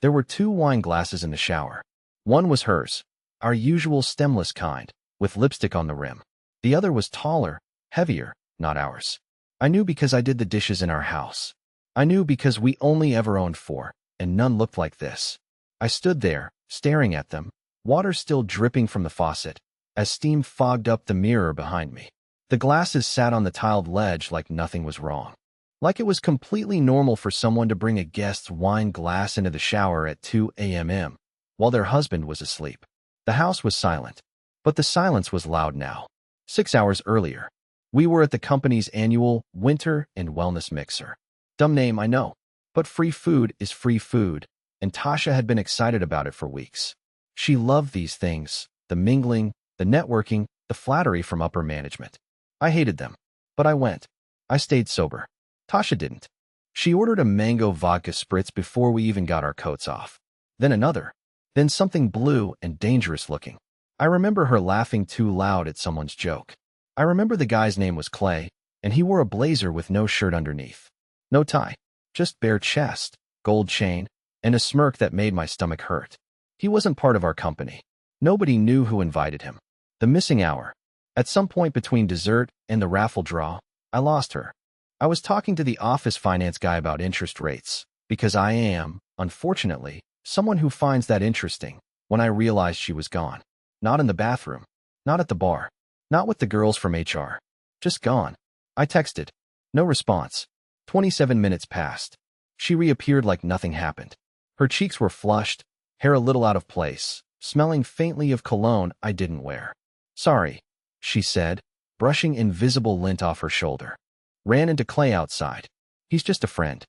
There were two wine glasses in the shower. One was hers, our usual stemless kind, with lipstick on the rim. The other was taller, heavier, not ours. I knew because I did the dishes in our house. I knew because we only ever owned four, and none looked like this. I stood there, staring at them, water still dripping from the faucet, as steam fogged up the mirror behind me. The glasses sat on the tiled ledge like nothing was wrong. Like it was completely normal for someone to bring a guest's wine glass into the shower at 2 a.m. while their husband was asleep. The house was silent, but the silence was loud now. 6 hours earlier, we were at the company's annual Winter and Wellness Mixer. Dumb name, I know, but free food is free food, and Tasha had been excited about it for weeks. She loved these things, the mingling, the networking, the flattery from upper management. I hated them, but I went. I stayed sober. Tasha didn't. She ordered a mango vodka spritz before we even got our coats off. Then another. Then something blue and dangerous looking. I remember her laughing too loud at someone's joke. I remember the guy's name was Clay, and he wore a blazer with no shirt underneath. No tie, just bare chest, gold chain, and a smirk that made my stomach hurt. He wasn't part of our company. Nobody knew who invited him. The missing hour. At some point between dessert and the raffle draw, I lost her. I was talking to the office finance guy about interest rates, because I am, unfortunately, someone who finds that interesting, when I realized she was gone. Not in the bathroom. Not at the bar. Not with the girls from HR. Just gone. I texted. No response. 27 minutes passed. She reappeared like nothing happened. Her cheeks were flushed, hair a little out of place, smelling faintly of cologne I didn't wear. Sorry, she said, brushing invisible lint off her shoulder. Ran into Clay outside. He's just a friend.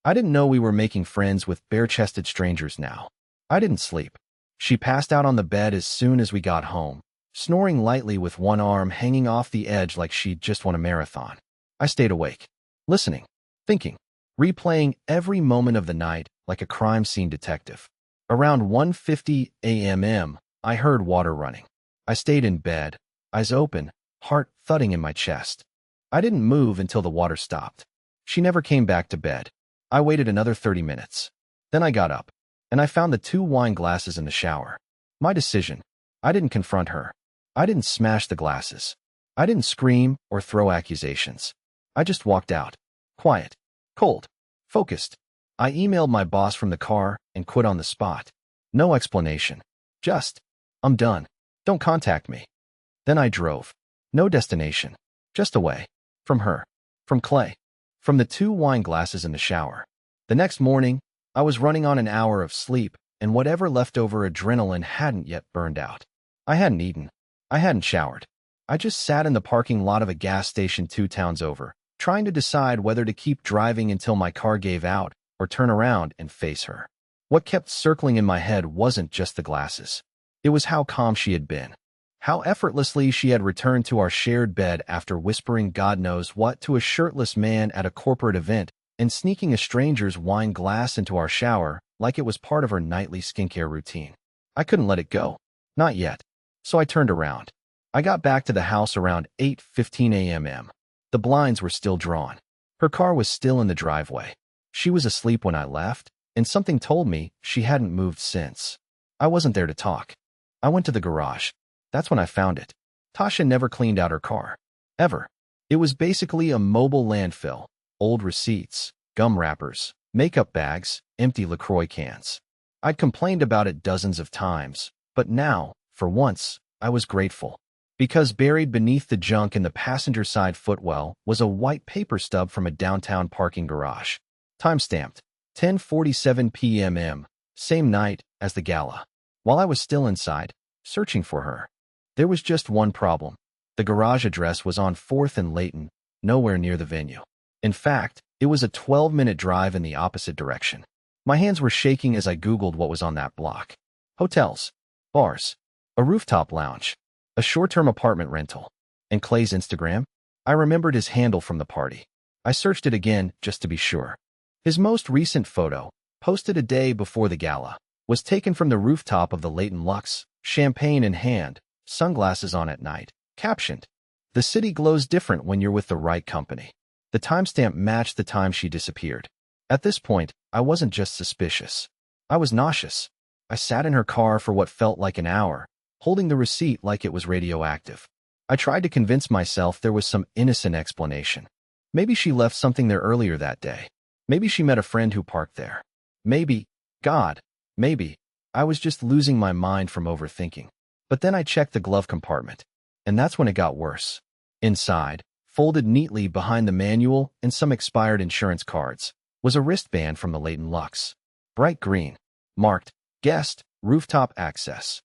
I didn't know we were making friends with bare-chested strangers now. I didn't sleep. She passed out on the bed as soon as we got home, snoring lightly with one arm hanging off the edge like she'd just won a marathon. I stayed awake, listening, thinking, replaying every moment of the night like a crime scene detective. Around 1:50 a.m., I heard water running. I stayed in bed, eyes open, heart thudding in my chest. I didn't move until the water stopped. She never came back to bed. I waited another 30 minutes. Then I got up, and I found the two wine glasses in the shower. My decision. I didn't confront her. I didn't smash the glasses. I didn't scream or throw accusations. I just walked out. Quiet. Cold. Focused. I emailed my boss from the car and quit on the spot. No explanation. Just, I'm done. Don't contact me. Then I drove. No destination. Just away. From her. From Clay. From the two wine glasses in the shower. The next morning, I was running on an hour of sleep, and whatever leftover adrenaline hadn't yet burned out. I hadn't eaten. I hadn't showered. I just sat in the parking lot of a gas station 2 towns over, trying to decide whether to keep driving until my car gave out or turn around and face her. What kept circling in my head wasn't just the glasses. It was how calm she had been. How effortlessly she had returned to our shared bed after whispering God knows what to a shirtless man at a corporate event and sneaking a stranger's wine glass into our shower like it was part of her nightly skincare routine. I couldn't let it go. Not yet. So I turned around. I got back to the house around 8:15 a.m. The blinds were still drawn. Her car was still in the driveway. She was asleep when I left, and something told me she hadn't moved since. I wasn't there to talk. I went to the garage. That's when I found it. Tasha never cleaned out her car. Ever. It was basically a mobile landfill. Old receipts, gum wrappers, makeup bags, empty LaCroix cans. I'd complained about it dozens of times, but now, for once, I was grateful. Because buried beneath the junk in the passenger side footwell was a white paper stub from a downtown parking garage. Timestamped, 10:47 p.m., same night as the gala. While I was still inside, searching for her, there was just one problem. The garage address was on 4th and Layton, nowhere near the venue. In fact, it was a 12-minute drive in the opposite direction. My hands were shaking as I Googled what was on that block. Hotels, bars, a rooftop lounge, a short-term apartment rental. And Clay's Instagram? I remembered his handle from the party. I searched it again just to be sure. His most recent photo, posted a day before the gala, was taken from the rooftop of the Layton Lux, champagne in hand, sunglasses on at night, captioned, "The city glows different when you're with the right company." The timestamp matched the time she disappeared. At this point, I wasn't just suspicious. I was nauseous. I sat in her car for what felt like an hour, holding the receipt like it was radioactive. I tried to convince myself there was some innocent explanation. Maybe she left something there earlier that day. Maybe she met a friend who parked there. Maybe, God, maybe, I was just losing my mind from overthinking. But then I checked the glove compartment, and that's when it got worse. Inside, folded neatly behind the manual and some expired insurance cards, was a wristband from the Leighton Lux. Bright green, marked, guest, rooftop access.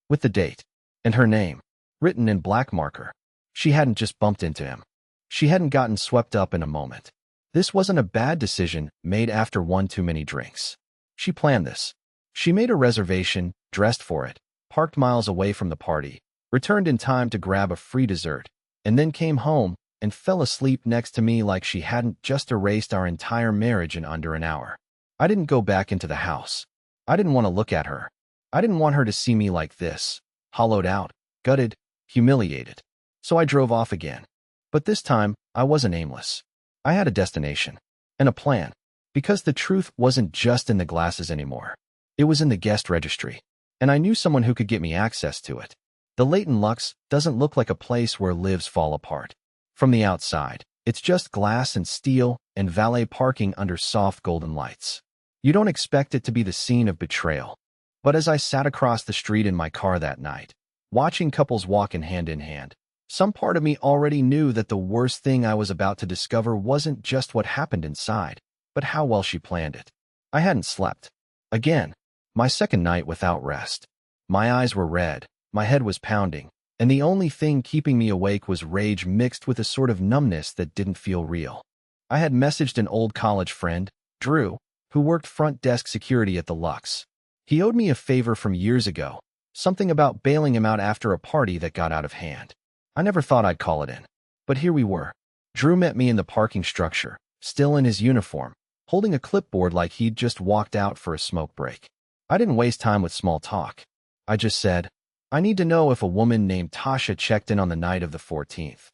With the date, and her name, written in black marker. She hadn't just bumped into him. She hadn't gotten swept up in a moment. This wasn't a bad decision made after one too many drinks. She planned this. She made a reservation, dressed for it, parked miles away from the party, returned in time to grab a free dessert, and then came home and fell asleep next to me like she hadn't just erased our entire marriage in under an hour. I didn't go back into the house. I didn't want to look at her. I didn't want her to see me like this, hollowed out, gutted, humiliated. So I drove off again. But this time, I wasn't aimless. I had a destination and a plan, because the truth wasn't just in the glasses anymore. It was in the guest registry, and I knew someone who could get me access to it. The Leighton Lux doesn't look like a place where lives fall apart. From the outside, it's just glass and steel and valet parking under soft golden lights. You don't expect it to be the scene of betrayal. But as I sat across the street in my car that night, watching couples walking hand in hand, some part of me already knew that the worst thing I was about to discover wasn't just what happened inside, but how well she planned it. I hadn't slept. Again, my second night without rest. My eyes were red, my head was pounding, and the only thing keeping me awake was rage mixed with a sort of numbness that didn't feel real. I had messaged an old college friend, Drew, who worked front desk security at the Lux. He owed me a favor from years ago, something about bailing him out after a party that got out of hand. I never thought I'd call it in. But here we were. Drew met me in the parking structure, still in his uniform, holding a clipboard like he'd just walked out for a smoke break. I didn't waste time with small talk. I just said, I need to know if a woman named Tasha checked in on the night of the 14th.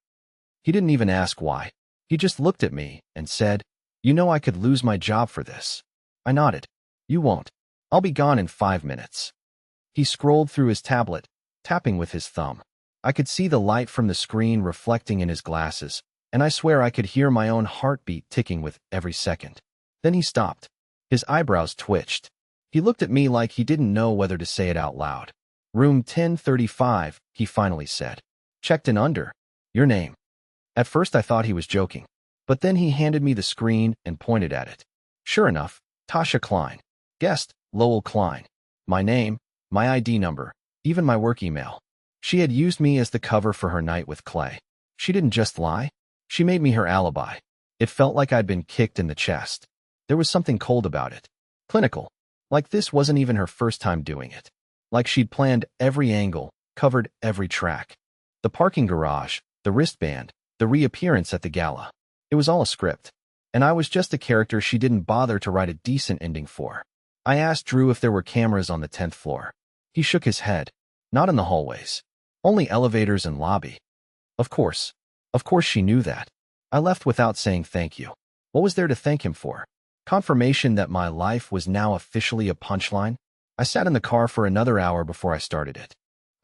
He didn't even ask why. He just looked at me and said, you know I could lose my job for this. I nodded. You won't. I'll be gone in 5 minutes. He scrolled through his tablet, tapping with his thumb. I could see the light from the screen reflecting in his glasses, and I swear I could hear my own heartbeat ticking with every second. Then he stopped. His eyebrows twitched. He looked at me like he didn't know whether to say it out loud. Room 1035, he finally said. Checked in under. Your name. At first I thought he was joking, but then he handed me the screen and pointed at it. Sure enough, Tasha Klein. Guest, Lowell Klein. My name, my ID number, even my work email. She had used me as the cover for her night with Clay. She didn't just lie. She made me her alibi. It felt like I'd been kicked in the chest. There was something cold about it. Clinical. Like this wasn't even her first time doing it. Like she'd planned every angle, covered every track. The parking garage, the wristband, the reappearance at the gala. It was all a script. And I was just a character she didn't bother to write a decent ending for. I asked Drew if there were cameras on the 10th floor. He shook his head. Not in the hallways. Only elevators and lobby. Of course. Of course she knew that. I left without saying thank you. What was there to thank him for? Confirmation that my life was now officially a punchline? I sat in the car for another hour before I started it.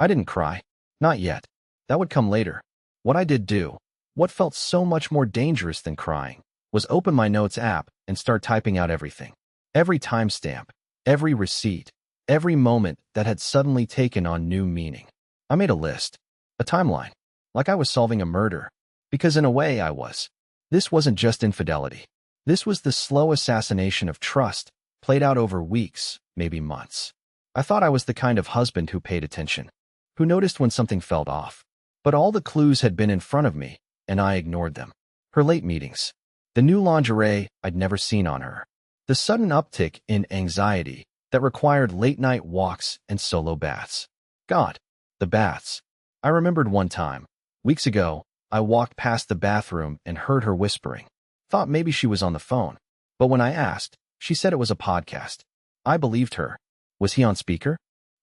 I didn't cry. Not yet. That would come later. What I did do, what felt so much more dangerous than crying, was open my notes app and start typing out everything. Every timestamp, every receipt, every moment that had suddenly taken on new meaning. I made a list, a timeline, like I was solving a murder, because in a way I was. This wasn't just infidelity. This was the slow assassination of trust, played out over weeks, maybe months. I thought I was the kind of husband who paid attention, who noticed when something felt off. But all the clues had been in front of me, and I ignored them. Her late meetings, the new lingerie I'd never seen on her, the sudden uptick in anxiety that required late-night walks and solo baths. God, the baths. I remembered one time, weeks ago, I walked past the bathroom and heard her whispering. Thought maybe she was on the phone. But when I asked, she said it was a podcast. I believed her. Was he on speaker?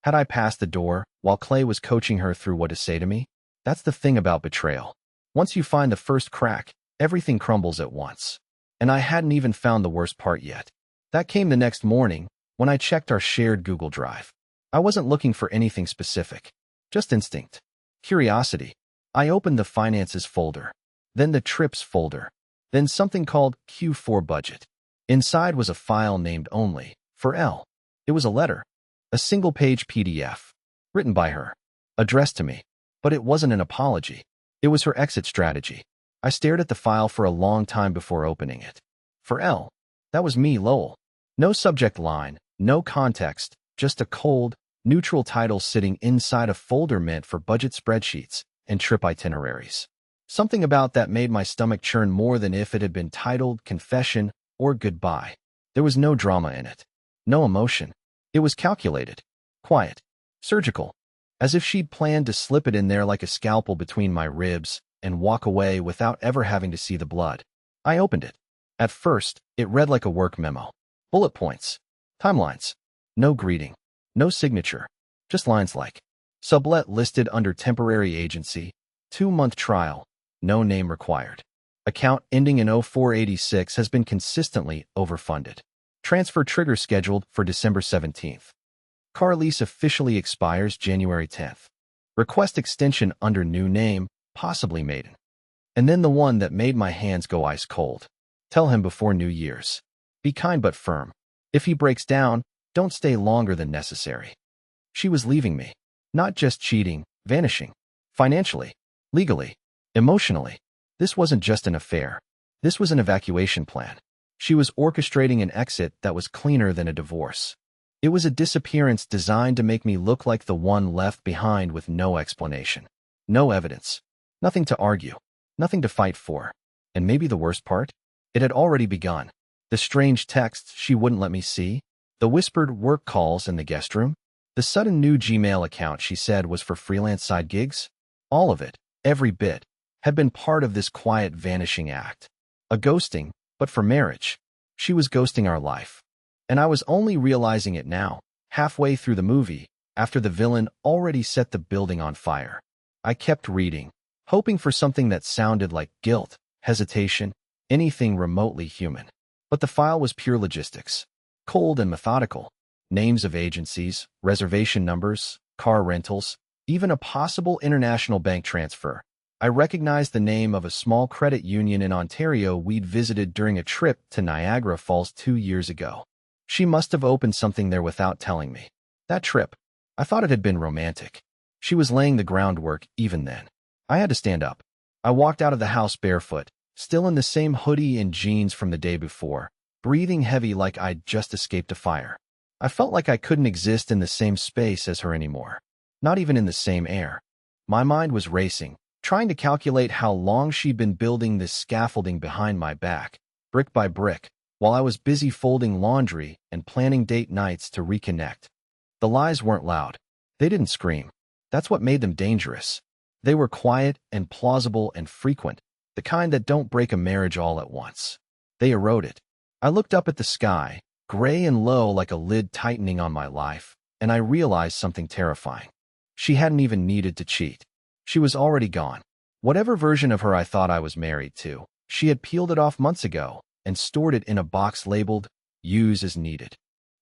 Had I passed the door while Clay was coaching her through what to say to me? That's the thing about betrayal. Once you find the first crack, everything crumbles at once. And I hadn't even found the worst part yet. That came the next morning, when I checked our shared Google Drive. I wasn't looking for anything specific, just instinct. Curiosity. I opened the finances folder, then the trips folder, then something called Q4 budget. Inside was a file named only for L. It was a letter, a single-page PDF, written by her, addressed to me. But it wasn't an apology. It was her exit strategy. I stared at the file for a long time before opening it. For L. That was me, Lowell. No subject line, no context, just a cold, neutral title sitting inside a folder meant for budget spreadsheets and trip itineraries. Something about that made my stomach churn more than if it had been titled Confession or Goodbye. There was no drama in it, no emotion. It was calculated, quiet, surgical, as if she'd planned to slip it in there like a scalpel between my ribs and walk away without ever having to see the blood. I opened it. At first, it read like a work memo. Bullet points, timelines, no greeting, no signature, just lines like, sublet listed under temporary agency, 2-month trial, no name required. Account ending in 0486 has been consistently overfunded. Transfer trigger scheduled for December 17th. Car lease officially expires January 10th. Request extension under new name, possibly maiden. And then the one that made my hands go ice cold. Tell him before New Year's. Be kind but firm. If he breaks down, don't stay longer than necessary. She was leaving me. Not just cheating, vanishing. Financially, legally, emotionally. This wasn't just an affair. This was an evacuation plan. She was orchestrating an exit that was cleaner than a divorce. It was a disappearance designed to make me look like the one left behind with no explanation. No evidence. Nothing to argue. Nothing to fight for. And maybe the worst part? It had already begun. The strange texts she wouldn't let me see, the whispered work calls in the guest room, the sudden new Gmail account she said was for freelance side gigs. All of it, every bit, had been part of this quiet vanishing act. A ghosting, but for marriage. She was ghosting our life. And I was only realizing it now, halfway through the movie, after the villain already set the building on fire. I kept reading, hoping for something that sounded like guilt, hesitation, anything remotely human. But the file was pure logistics, cold and methodical. Names of agencies, reservation numbers, car rentals, even a possible international bank transfer. I recognized the name of a small credit union in Ontario we'd visited during a trip to Niagara Falls 2 years ago. She must have opened something there without telling me. That trip, I thought it had been romantic. She was laying the groundwork even then. I had to stand up. I walked out of the house barefoot, still in the same hoodie and jeans from the day before, breathing heavy like I'd just escaped a fire. I felt like I couldn't exist in the same space as her anymore, not even in the same air. My mind was racing, trying to calculate how long she'd been building this scaffolding behind my back, brick by brick, while I was busy folding laundry and planning date nights to reconnect. The lies weren't loud. They didn't scream. That's what made them dangerous. They were quiet and plausible and frequent, the kind that don't break a marriage all at once. They erode it. I looked up at the sky, gray and low like a lid tightening on my life, and I realized something terrifying. She hadn't even needed to cheat. She was already gone. Whatever version of her I thought I was married to, she had peeled it off months ago and stored it in a box labeled, "Use as needed."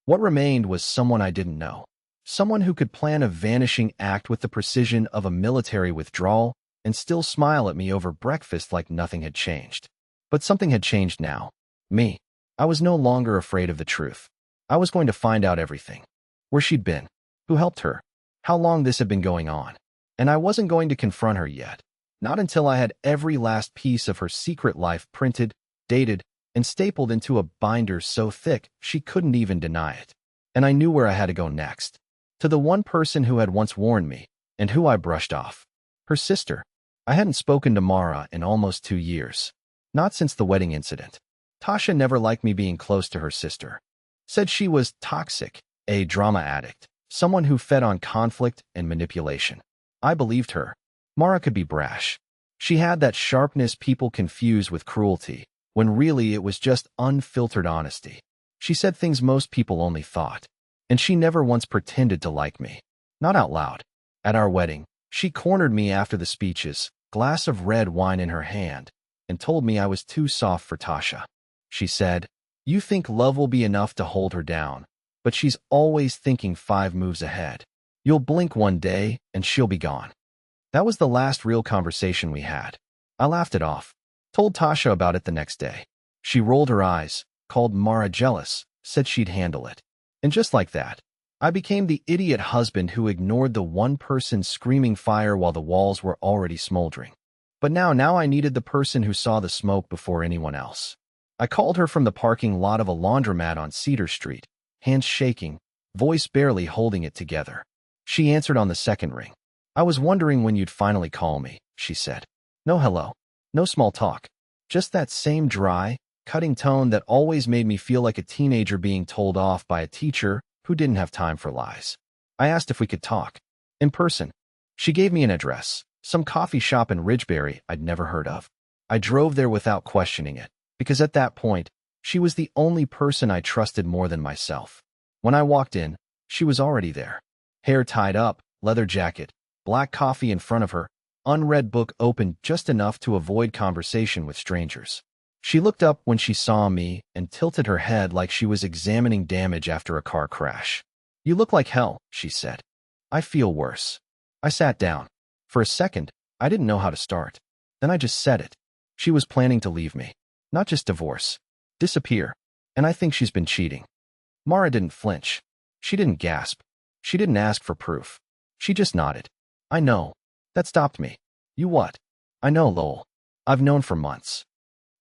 What remained was someone I didn't know. Someone who could plan a vanishing act with the precision of a military withdrawal and still smile at me over breakfast like nothing had changed. But something had changed now. Me. I was no longer afraid of the truth. I was going to find out everything. Where she'd been. Who helped her. How long this had been going on. And I wasn't going to confront her yet. Not until I had every last piece of her secret life printed, dated, and stapled into a binder so thick she couldn't even deny it. And I knew where I had to go next. To the one person who had once warned me, and who I brushed off. Her sister. I hadn't spoken to Mara in almost 2 years. Not since the wedding incident. Tasha never liked me being close to her sister. Said she was toxic, a drama addict, someone who fed on conflict and manipulation. I believed her. Mara could be brash. She had that sharpness people confuse with cruelty, when really it was just unfiltered honesty. She said things most people only thought. And she never once pretended to like me. Not out loud. At our wedding, she cornered me after the speeches, glass of red wine in her hand, and told me I was too soft for Tasha. She said, "You think love will be enough to hold her down, but she's always thinking 5 moves ahead. You'll blink one day, and she'll be gone. That was the last real conversation we had. I laughed it off, told Tasha about it the next day. She rolled her eyes, called Mara jealous, said she'd handle it. And just like that, I became the idiot husband who ignored the one person screaming fire while the walls were already smoldering. But now I needed the person who saw the smoke before anyone else. I called her from the parking lot of a laundromat on Cedar Street, hands shaking, voice barely holding it together. She answered on the second ring. I was wondering when you'd finally call me, she said. No hello, no small talk, just that same dry, cutting tone that always made me feel like a teenager being told off by a teacher who didn't have time for lies. I asked if we could talk. In person. She gave me an address, some coffee shop in Ridgebury I'd never heard of. I drove there without questioning it, because at that point, she was the only person I trusted more than myself. When I walked in, she was already there. Hair tied up, leather jacket, black coffee in front of her, unread book open just enough to avoid conversation with strangers. She looked up when she saw me and tilted her head like she was examining damage after a car crash. You look like hell, she said. I feel worse. I sat down. For a second, I didn't know how to start. Then I just said it. She was planning to leave me. Not just divorce. Disappear. And I think she's been cheating. Mara didn't flinch. She didn't gasp. She didn't ask for proof. She just nodded. I know. That stopped me. You what? I know, Lowell. I've known for months.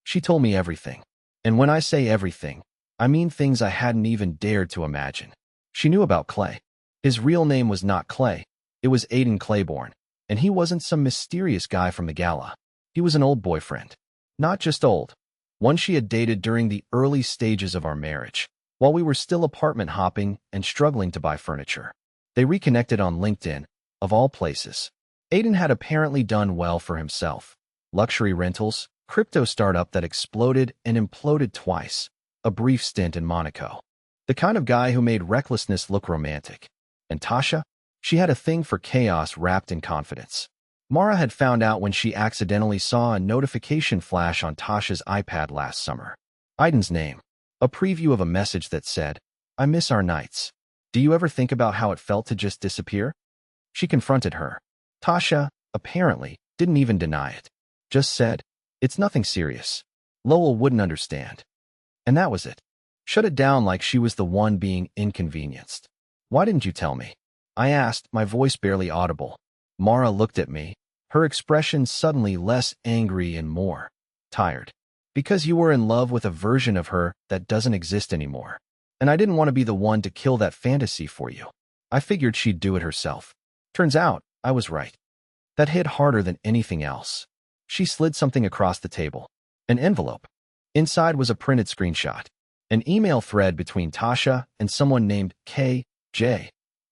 She told me everything. And when I say everything, I mean things I hadn't even dared to imagine. She knew about Clay. His real name was not Clay. It was Aiden Claiborne. And he wasn't some mysterious guy from the gala. He was an old boyfriend. Not just old. One she had dated during the early stages of our marriage, while we were still apartment hopping and struggling to buy furniture. They reconnected on LinkedIn, of all places. Aiden had apparently done well for himself. Luxury rentals, crypto startup that exploded and imploded twice, a brief stint in Monaco. The kind of guy who made recklessness look romantic. And Tasha? She had a thing for chaos wrapped in confidence. Mara had found out when she accidentally saw a notification flash on Tasha's iPad last summer. Aiden's name. A preview of a message that said, I miss our nights. Do you ever think about how it felt to just disappear? She confronted her. Tasha, apparently, didn't even deny it. Just said, it's nothing serious. Lowell wouldn't understand. And that was it. Shut it down like she was the one being inconvenienced. Why didn't you tell me? I asked, my voice barely audible. Mara looked at me, her expression suddenly less angry and more tired. Because you were in love with a version of her that doesn't exist anymore. And I didn't want to be the one to kill that fantasy for you. I figured she'd do it herself. Turns out, I was right. That hit harder than anything else. She slid something across the table. An envelope. Inside was a printed screenshot. An email thread between Tasha and someone named K.J.,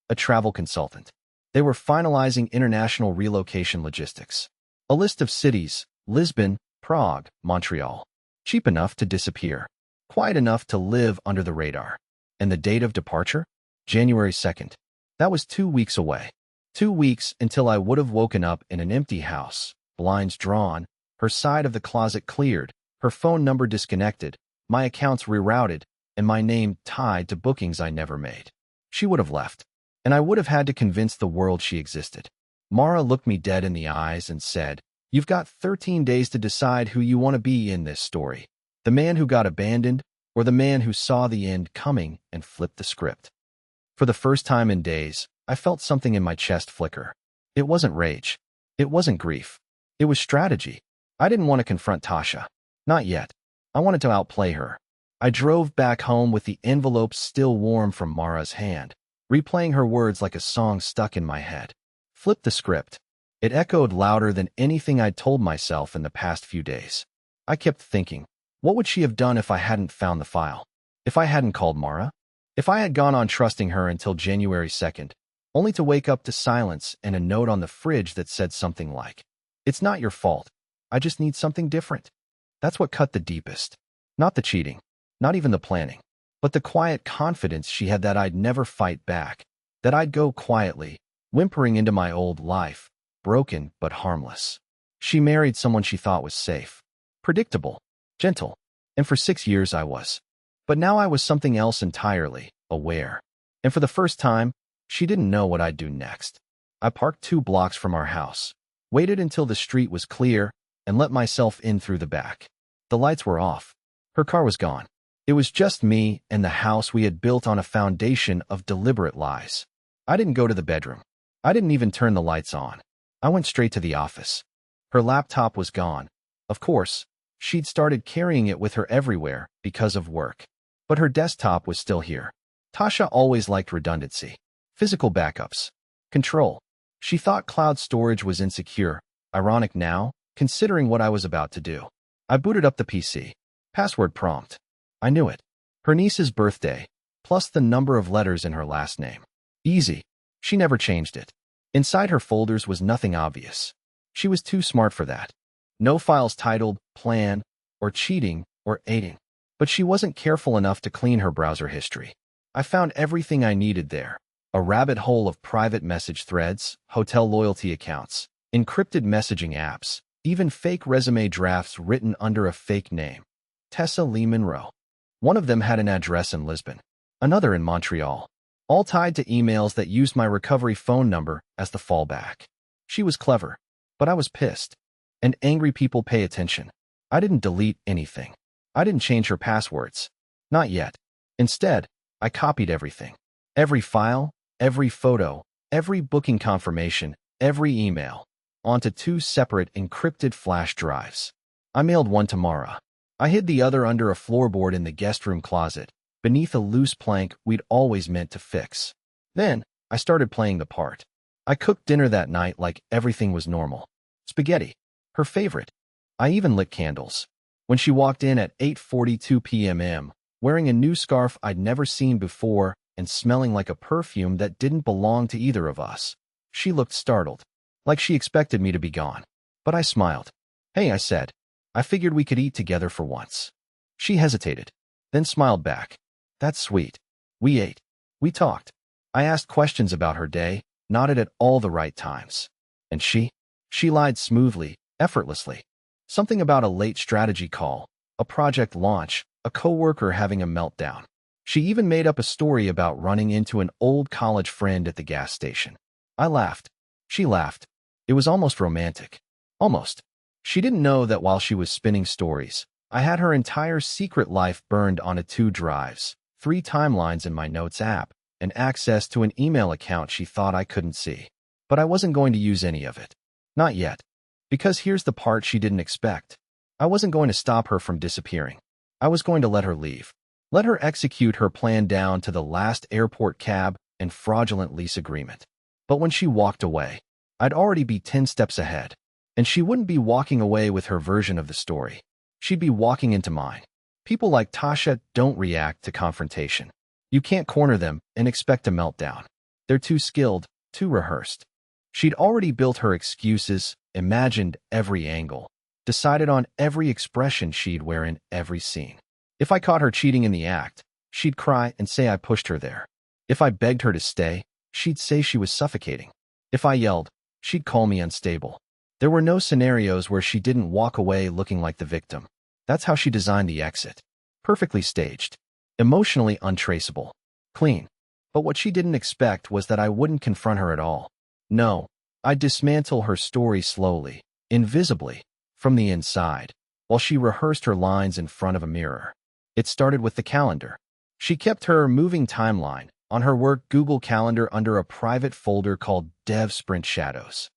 a travel consultant. They were finalizing international relocation logistics. A list of cities: Lisbon, Prague, Montreal. Cheap enough to disappear. Quiet enough to live under the radar. And the date of departure? January 2nd. That was 2 weeks away. 2 weeks until I would have woken up in an empty house, blinds drawn, her side of the closet cleared, her phone number disconnected, my accounts rerouted, and my name tied to bookings I never made. She would have left, and I would have had to convince the world she existed. Mara looked me dead in the eyes and said, You've got 13 days to decide who you want to be in this story. The man who got abandoned, or the man who saw the end coming and flipped the script. For the first time in days, I felt something in my chest flicker. It wasn't rage. It wasn't grief. It was strategy. I didn't want to confront Tasha. Not yet. I wanted to outplay her. I drove back home with the envelope still warm from Mara's hand, replaying her words like a song stuck in my head. Flip the script. It echoed louder than anything I'd told myself in the past few days. I kept thinking, what would she have done if I hadn't found the file? If I hadn't called Mara? If I had gone on trusting her until January 2nd, only to wake up to silence and a note on the fridge that said something like, It's not your fault. I just need something different. That's what cut the deepest. Not the cheating, not even the planning, but the quiet confidence she had that I'd never fight back, that I'd go quietly, whimpering into my old life, broken but harmless. She married someone she thought was safe, predictable, gentle, and for 6 years I was. But now I was something else entirely, aware. And for the first time, she didn't know what I'd do next. I parked 2 blocks from our house, waited until the street was clear, and let myself in through the back. The lights were off. Her car was gone. It was just me and the house we had built on a foundation of deliberate lies. I didn't go to the bedroom. I didn't even turn the lights on. I went straight to the office. Her laptop was gone. Of course, she'd started carrying it with her everywhere because of work. But her desktop was still here. Tasha always liked redundancy. Physical backups. Control. She thought cloud storage was insecure. Ironic now, considering what I was about to do. I booted up the PC. Password prompt. I knew it. Her niece's birthday, plus the number of letters in her last name. Easy. She never changed it. Inside her folders was nothing obvious. She was too smart for that. No files titled plan, or cheating, or aiding. But she wasn't careful enough to clean her browser history. I found everything I needed there. A rabbit hole of private message threads, hotel loyalty accounts, encrypted messaging apps, even fake resume drafts written under a fake name. Tessa Lee Monroe. One of them had an address in Lisbon, another in Montreal, all tied to emails that used my recovery phone number as the fallback. She was clever, but I was pissed. And angry people pay attention. I didn't delete anything. I didn't change her passwords. Not yet. Instead, I copied everything. Every file, every photo, every booking confirmation, every email, onto 2 separate encrypted flash drives. I mailed one to Mara. I hid the other under a floorboard in the guest room closet, beneath a loose plank we'd always meant to fix. Then, I started playing the part. I cooked dinner that night like everything was normal. Spaghetti. Her favorite. I even lit candles. When she walked in at 8:42 p.m., wearing a new scarf I'd never seen before and smelling like a perfume that didn't belong to either of us, she looked startled, like she expected me to be gone. But I smiled. Hey, I said. I figured we could eat together for once. She hesitated, then smiled back. That's sweet. We ate. We talked. I asked questions about her day, nodded at all the right times. And she lied smoothly, effortlessly. Something about a late strategy call, a project launch, a coworker having a meltdown. She even made up a story about running into an old college friend at the gas station. I laughed. She laughed. It was almost romantic. Almost. She didn't know that while she was spinning stories, I had her entire secret life burned onto 2 drives, 3 timelines in my notes app, and access to an email account she thought I couldn't see. But I wasn't going to use any of it. Not yet. Because here's the part she didn't expect. I wasn't going to stop her from disappearing. I was going to let her leave. Let her execute her plan down to the last airport cab and fraudulent lease agreement. But when she walked away, I'd already be 10 steps ahead. And she wouldn't be walking away with her version of the story. She'd be walking into mine. People like Tasha don't react to confrontation. You can't corner them and expect a meltdown. They're too skilled, too rehearsed. She'd already built her excuses, imagined every angle, decided on every expression she'd wear in every scene. If I caught her cheating in the act, she'd cry and say I pushed her there. If I begged her to stay, she'd say she was suffocating. If I yelled, she'd call me unstable. There were no scenarios where she didn't walk away looking like the victim. That's how she designed the exit. Perfectly staged. Emotionally untraceable. Clean. But what she didn't expect was that I wouldn't confront her at all. No, I'd dismantle her story slowly, invisibly, from the inside, while she rehearsed her lines in front of a mirror. It started with the calendar. She kept her moving timeline on her work Google Calendar under a private folder called Dev Sprint Shadows.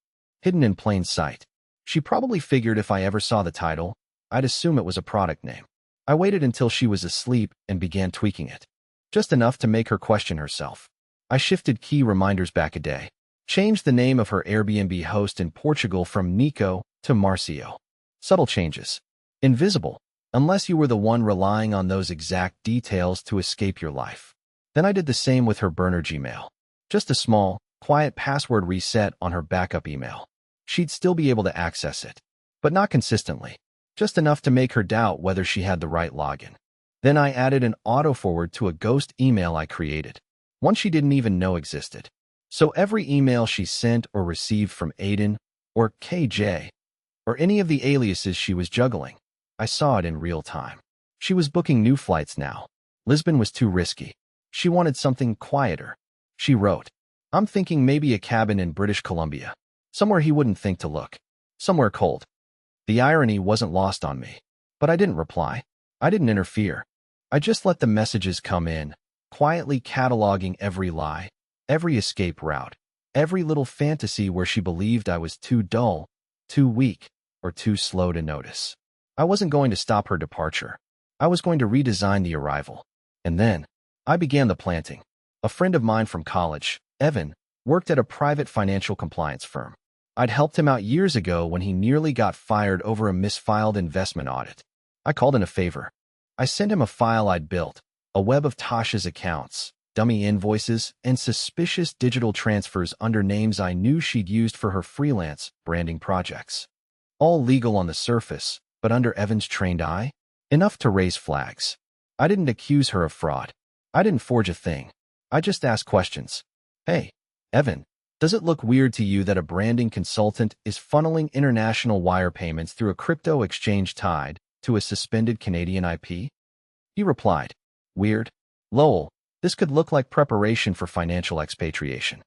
Hidden in plain sight. She probably figured if I ever saw the title, I'd assume it was a product name. I waited until she was asleep and began tweaking it. Just enough to make her question herself. I shifted key reminders back a day. Changed the name of her Airbnb host in Portugal from Nico to Marcio. Subtle changes. Invisible, unless you were the one relying on those exact details to escape your life. Then I did the same with her burner Gmail. Just a small, quiet password reset on her backup email. She'd still be able to access it, but not consistently, just enough to make her doubt whether she had the right login. Then I added an autoforward to a ghost email I created, one she didn't even know existed. So every email she sent or received from Aiden, or KJ, or any of the aliases she was juggling, I saw it in real time. She was booking new flights now. Lisbon was too risky. She wanted something quieter. She wrote, "I'm thinking maybe a cabin in British Columbia. Somewhere he wouldn't think to look. Somewhere cold." The irony wasn't lost on me. But I didn't reply. I didn't interfere. I just let the messages come in, quietly cataloging every lie, every escape route, every little fantasy where she believed I was too dull, too weak, or too slow to notice. I wasn't going to stop her departure. I was going to redesign the arrival. And then, I began the planting. A friend of mine from college, Evan, worked at a private financial compliance firm. I'd helped him out years ago when he nearly got fired over a misfiled investment audit. I called in a favor. I sent him a file I'd built, a web of Tasha's accounts, dummy invoices, and suspicious digital transfers under names I knew she'd used for her freelance branding projects. All legal on the surface, but under Evan's trained eye, enough to raise flags. I didn't accuse her of fraud. I didn't forge a thing. I just asked questions. "Hey, Evan, does it look weird to you that a branding consultant is funneling international wire payments through a crypto exchange tied to a suspended Canadian IP?" He replied, "Weird? Lowell, this could look like preparation for financial expatriation."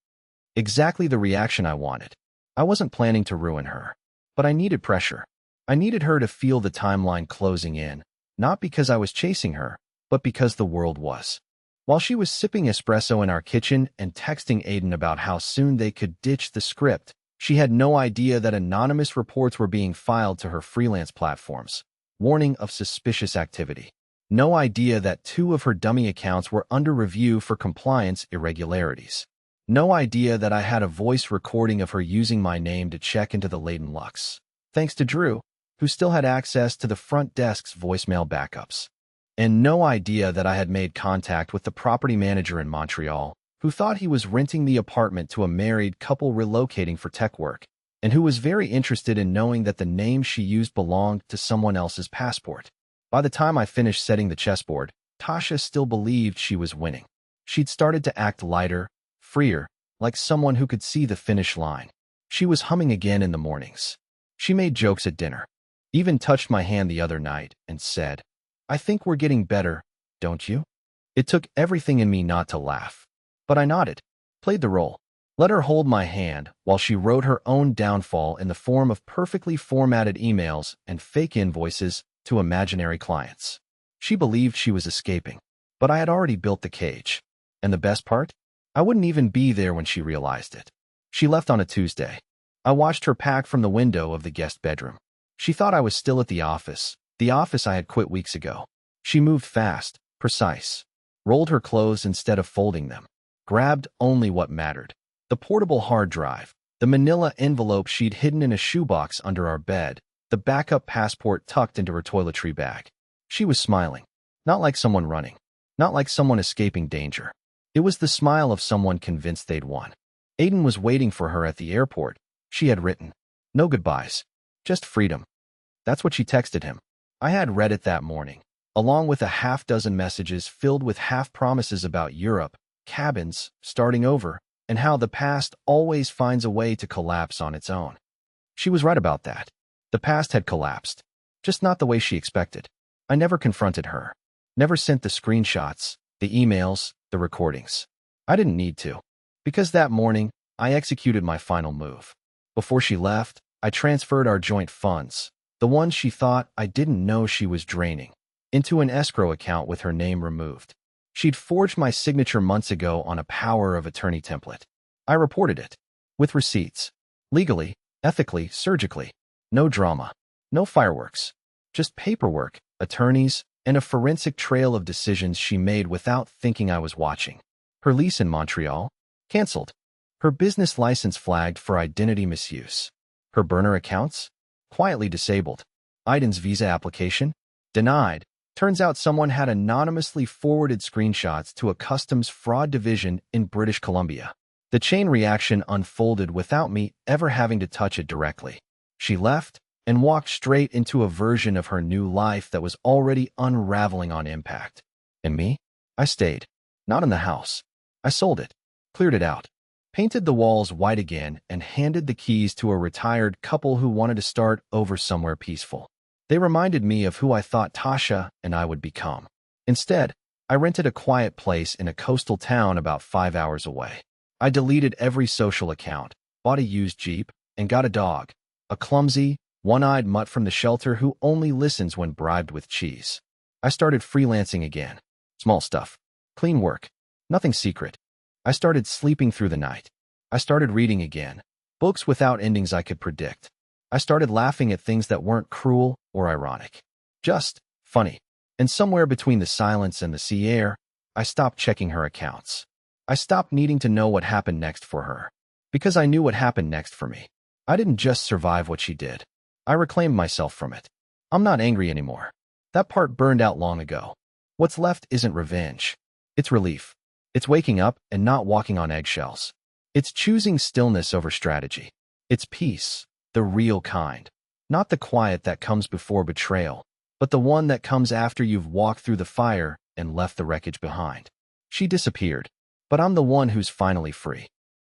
Exactly the reaction I wanted. I wasn't planning to ruin her, but I needed pressure. I needed her to feel the timeline closing in, not because I was chasing her, but because the world was. While she was sipping espresso in our kitchen and texting Aiden about how soon they could ditch the script, she had no idea that anonymous reports were being filed to her freelance platforms, warning of suspicious activity. No idea that 2 of her dummy accounts were under review for compliance irregularities. No idea that I had a voice recording of her using my name to check into the Leighton Lux, thanks to Drew, who still had access to the front desk's voicemail backups. And no idea that I had made contact with the property manager in Montreal, who thought he was renting the apartment to a married couple relocating for tech work, and who was very interested in knowing that the name she used belonged to someone else's passport. By the time I finished setting the chessboard, Tasha still believed she was winning. She'd started to act lighter, freer, like someone who could see the finish line. She was humming again in the mornings. She made jokes at dinner, even touched my hand the other night and said, "I think we're getting better, don't you?" It took everything in me not to laugh. But I nodded, played the role, let her hold my hand while she wrote her own downfall in the form of perfectly formatted emails and fake invoices to imaginary clients. She believed she was escaping, but I had already built the cage. And the best part? I wouldn't even be there when she realized it. She left on a Tuesday. I watched her pack from the window of the guest bedroom. She thought I was still at the office I had quit weeks ago. She moved fast, precise, rolled her clothes instead of folding them, grabbed only what mattered. The portable hard drive, the manila envelope she'd hidden in a shoebox under our bed, the backup passport tucked into her toiletry bag. She was smiling, not like someone running, not like someone escaping danger. It was the smile of someone convinced they'd won. Aiden was waiting for her at the airport. She had written, "No goodbyes, just freedom." That's what she texted him. I had read it that morning, along with a half-dozen messages filled with half-promises about Europe, cabins, starting over, and how the past always finds a way to collapse on its own. She was right about that. The past had collapsed, just not the way she expected. I never confronted her, never sent the screenshots, the emails, the recordings. I didn't need to, because that morning, I executed my final move. Before she left, I transferred our joint funds, the ones she thought I didn't know she was draining, into an escrow account with her name removed. She'd forged my signature months ago on a power of attorney template. I reported it, with receipts, legally, ethically, surgically. No drama, no fireworks, just paperwork, attorneys, and a forensic trail of decisions she made without thinking I was watching. Her lease in Montreal? Cancelled. Her business license flagged for identity misuse. Her burner accounts? Quietly disabled. Aiden's visa application? Denied. Turns out someone had anonymously forwarded screenshots to a customs fraud division in British Columbia. The chain reaction unfolded without me ever having to touch it directly. She left and walked straight into a version of her new life that was already unraveling on impact. And me? I stayed. Not in the house. I sold it, cleared it out, painted the walls white again, and handed the keys to a retired couple who wanted to start over somewhere peaceful. They reminded me of who I thought Tasha and I would become. Instead, I rented a quiet place in a coastal town about 5 hours away. I deleted every social account, bought a used Jeep, and got a dog, a clumsy, one-eyed mutt from the shelter who only listens when bribed with cheese. I started freelancing again. Small stuff. Clean work. Nothing secret. I started sleeping through the night. I started reading again. Books without endings I could predict. I started laughing at things that weren't cruel or ironic. Just funny. And somewhere between the silence and the sea air, I stopped checking her accounts. I stopped needing to know what happened next for her. Because I knew what happened next for me. I didn't just survive what she did. I reclaimed myself from it. I'm not angry anymore. That part burned out long ago. What's left isn't revenge. It's relief. It's waking up and not walking on eggshells. It's choosing stillness over strategy. It's peace, the real kind. Not the quiet that comes before betrayal, but the one that comes after you've walked through the fire and left the wreckage behind. She disappeared, but I'm the one who's finally free.